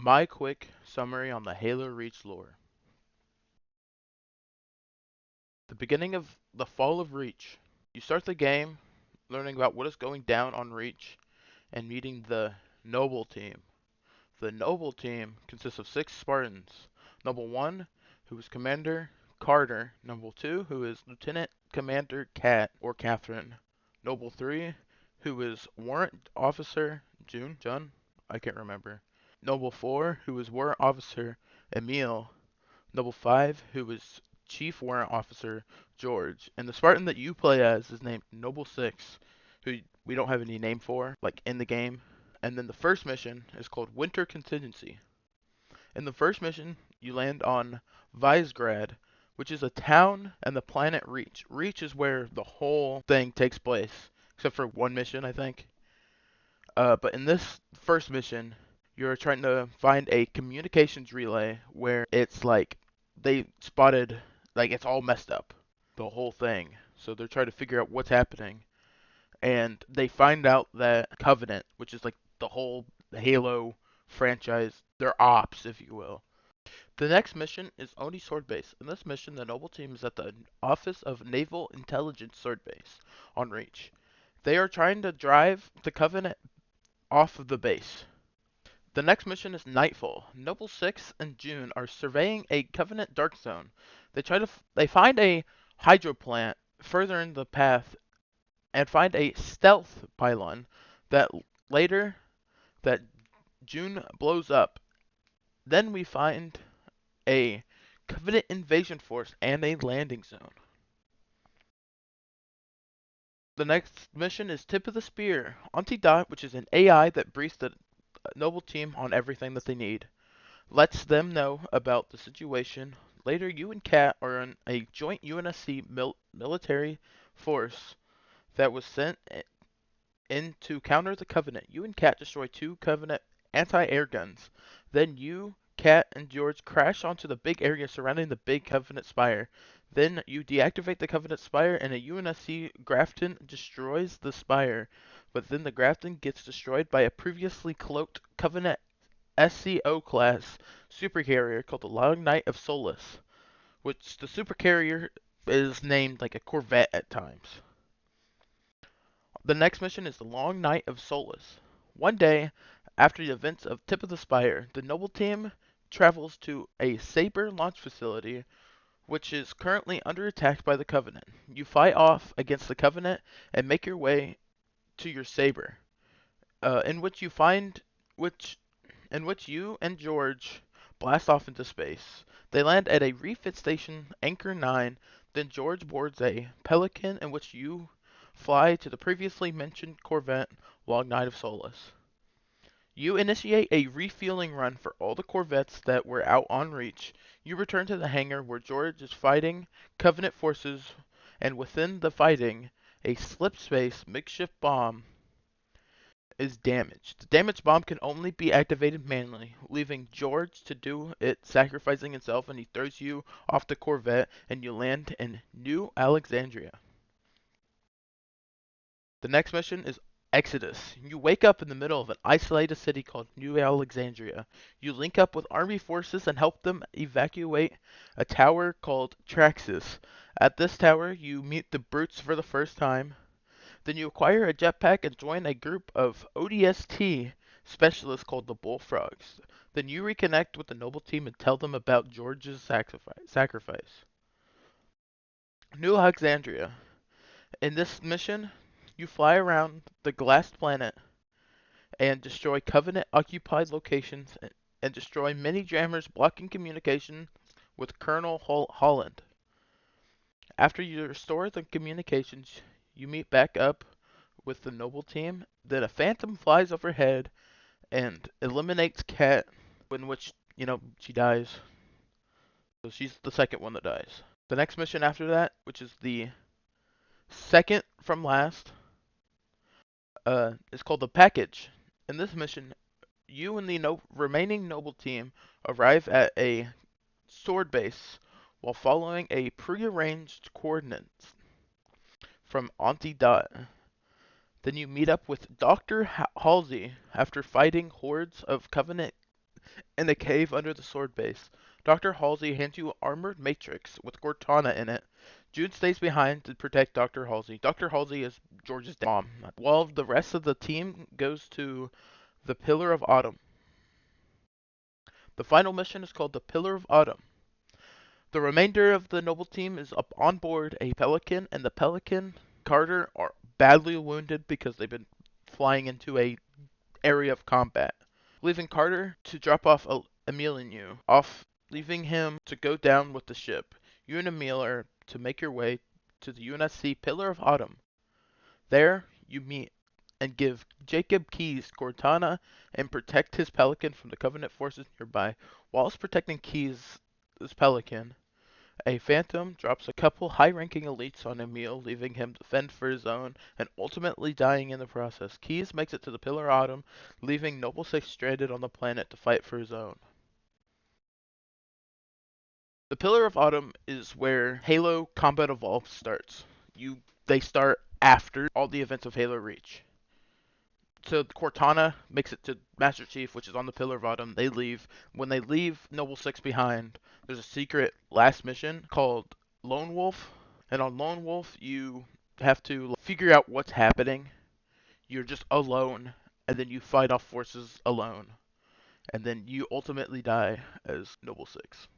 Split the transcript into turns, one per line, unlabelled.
My quick summary on the Halo Reach lore. The beginning of the fall of Reach. You start the game learning about what is going down on Reach and meeting the Noble Team. The Noble Team consists of 6 Spartans. Noble 1, who is Commander Carter. Noble 2, who is Lieutenant Commander Kat or Catherine. Noble 3, who is Warrant Officer Jun? I can't remember. Noble 4, who is Warrant Officer Emil. Noble 5, who is Chief Warrant Officer George. And the Spartan that you play as is named Noble 6, who we don't have any name for, like in the game. And then the first mission is called Winter Contingency. In the first mission, you land on Visegrad, which is a town and the planet Reach. Reach is where the whole thing takes place, except for one mission, I think. But in this first mission, you're trying to find a communications relay where it's like they spotted, like it's all messed up, the whole thing. So they're trying to figure out what's happening, and they find out that Covenant, which is like the whole Halo franchise, their ops, if you will. The next mission is Oni Sword Base. In this mission, the Noble Team is at the Office of Naval Intelligence Sword Base on Reach. They are trying to drive the Covenant off of the base. The next mission is Nightfall. Noble 6 and June are surveying a Covenant dark zone. They find a hydro plant further in the path and find a stealth pylon that later that June blows up. Then we find a Covenant invasion force and a landing zone. The next mission is Tip of the Spear. Auntie Dot, which is an AI that briefs the Noble Team on everything that they need, lets them know about the situation. Later, you and Kat are in a joint UNSC military force that was sent in to counter the Covenant. You and Kat destroy 2 Covenant anti-air guns. Then you, Kat, and George crash onto the big area surrounding the big Covenant Spire. Then you deactivate the Covenant Spire and a UNSC Grafton destroys the Spire. But then the Grafton gets destroyed by a previously cloaked Covenant SCO class supercarrier called the Long Knight of Solace, which the supercarrier is named like a Corvette at times. The next mission is the Long Night of Solace. One day, after the events of Tip of the Spire, the Noble Team travels to a Saber launch facility, which is currently under attack by the Covenant. You fight off against the Covenant and make your way to your Saber, in which you and George blast off into space. They land at a refit station, Anchor 9. Then George boards a Pelican in which you fly to the previously mentioned Corvette, Long Night of Solace. You initiate a refueling run for all the Corvettes that were out on Reach. You return to the hangar where George is fighting Covenant forces, and within the fighting, a slipspace makeshift bomb is damaged. The damaged bomb can only be activated manually, leaving George to do it, sacrificing himself, and he throws you off the Corvette, and you land in New Alexandria. The next mission is Exodus. You wake up in the middle of an isolated city called New Alexandria. You link up with army forces and help them evacuate a tower called Traxxas. At this tower, you meet the Brutes for the first time. Then you acquire a jetpack and join a group of ODST specialists called the Bullfrogs. Then you reconnect with the Noble Team and tell them about George's sacrifice. New Alexandria. In this mission, you fly around the glassed planet and destroy Covenant occupied locations and destroy many jammers blocking communication with Colonel Holland. After you restore the communications, you meet back up with the Noble Team. Then a phantom flies overhead and eliminates Kat, in which, she dies. So she's the second one that dies. The next mission after that, which is the second from last, is called the Package. In this mission, you and the remaining Noble Team arrive at a sword base while following a prearranged coordinates from Auntie Dot. Then you meet up with Dr. Halsey after fighting hordes of Covenant in a cave under the sword base. Dr. Halsey hands you an armored matrix with Cortana in it. June stays behind to protect Dr. Halsey. Dr. Halsey is George's mom, while the rest of the team goes to the Pillar of Autumn. The final mission is called the Pillar of Autumn. The remainder of the Noble team is up on board a Pelican, and the Pelican Carter are badly wounded because they've been flying into a area of combat, leaving Carter to drop off Emil and you, leaving him to go down with the ship. You and Emil are to make your way to the UNSC Pillar of Autumn. There, you meet and give Jacob Keyes Cortana and protect his Pelican from the Covenant forces nearby. Whilst protecting Keyes' Pelican, a Phantom drops a couple high-ranking elites on Emil, leaving him to fend for his own and ultimately dying in the process. Keyes makes it to the Pillar of Autumn, leaving Noble Six stranded on the planet to fight for his own. The Pillar of Autumn is where Halo Combat Evolved starts. They start after all the events of Halo Reach. So Cortana makes it to Master Chief, which is on the Pillar of Autumn. They leave. When they leave Noble Six behind, there's a secret last mission called Lone Wolf. And on Lone Wolf, you have to figure out what's happening. You're just alone, and then you fight off forces alone. And then you ultimately die as Noble Six.